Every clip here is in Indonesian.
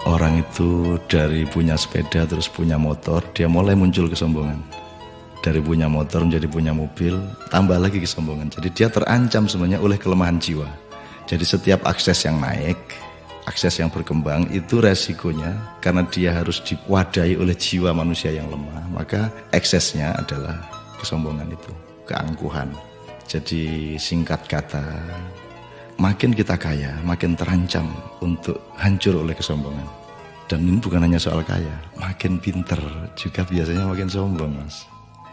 Orang itu dari punya sepeda terus punya motor, dia mulai muncul kesombongan. Dari punya motor menjadi punya mobil, tambah lagi kesombongan. Jadi dia terancam sebenarnya oleh kelemahan jiwa. Jadi setiap akses yang naik, akses yang berkembang, itu resikonya karena dia harus diwadahi oleh jiwa manusia yang lemah, maka eksesnya adalah kesombongan itu, keangkuhan. Jadi singkat kata, makin kita kaya, makin terancam untuk hancur oleh kesombongan. Dan ini bukan hanya soal kaya, makin pinter juga biasanya makin sombong, Mas.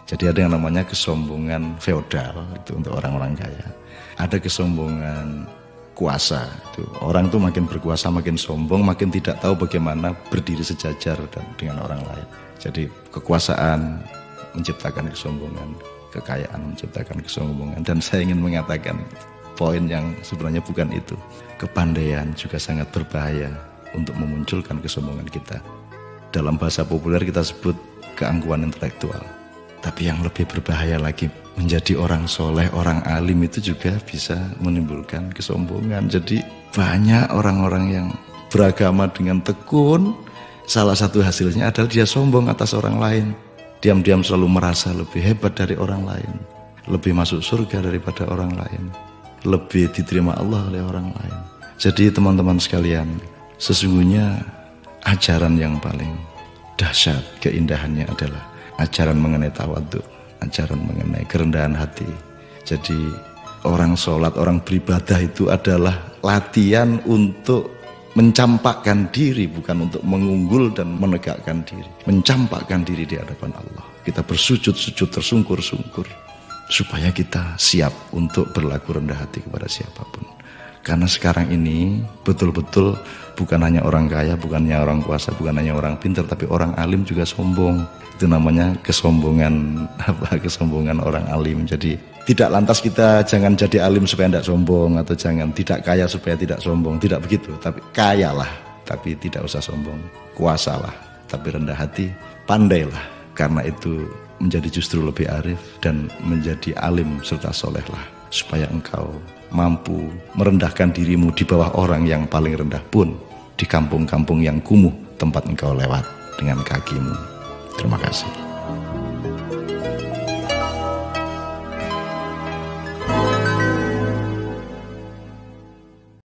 Jadi ada yang namanya kesombongan feodal, itu untuk orang-orang kaya. Ada kesombongan kuasa, itu orang tuh makin berkuasa, makin sombong, makin tidak tahu bagaimana berdiri sejajar dengan orang lain. Jadi kekuasaan menciptakan kesombongan, kekayaan menciptakan kesombongan. Dan saya ingin mengatakan poin yang sebenarnya bukan itu. Kepandaian juga sangat berbahaya untuk memunculkan kesombongan kita. Dalam bahasa populer kita sebut keangkuhan intelektual. Tapi yang lebih berbahaya lagi, menjadi orang soleh, orang alim itu juga bisa menimbulkan kesombongan. Jadi banyak orang-orang yang beragama dengan tekun, salah satu hasilnya adalah dia sombong atas orang lain. Diam-diam selalu merasa lebih hebat dari orang lain, lebih masuk surga daripada orang lain, lebih diterima Allah oleh orang lain. Jadi teman-teman sekalian, sesungguhnya ajaran yang paling dahsyat keindahannya adalah ajaran mengenai tawadhu, ajaran mengenai kerendahan hati. Jadi orang sholat, orang beribadah itu adalah latihan untuk mencampakkan diri, bukan untuk mengunggul dan menegakkan diri. Mencampakkan diri di hadapan Allah. Kita bersujud-sujud, tersungkur-sungkur, supaya kita siap untuk berlaku rendah hati kepada siapapun. Karena sekarang ini betul-betul bukan hanya orang kaya, bukan hanya orang kuasa, bukan hanya orang pintar, tapi orang alim juga sombong. Itu namanya kesombongan kesombongan orang alim. Jadi tidak lantas kita jangan jadi alim supaya tidak sombong, atau jangan tidak kaya supaya tidak sombong, tidak begitu. Tapi kayalah, tapi tidak usah sombong. Kuasalah, tapi rendah hati. Pandailah, karena itu menjadi justru lebih arif dan menjadi alim serta solehlah, supaya engkau mampu merendahkan dirimu di bawah orang yang paling rendah pun di kampung-kampung yang kumuh tempat engkau lewat dengan kakimu. Terima kasih.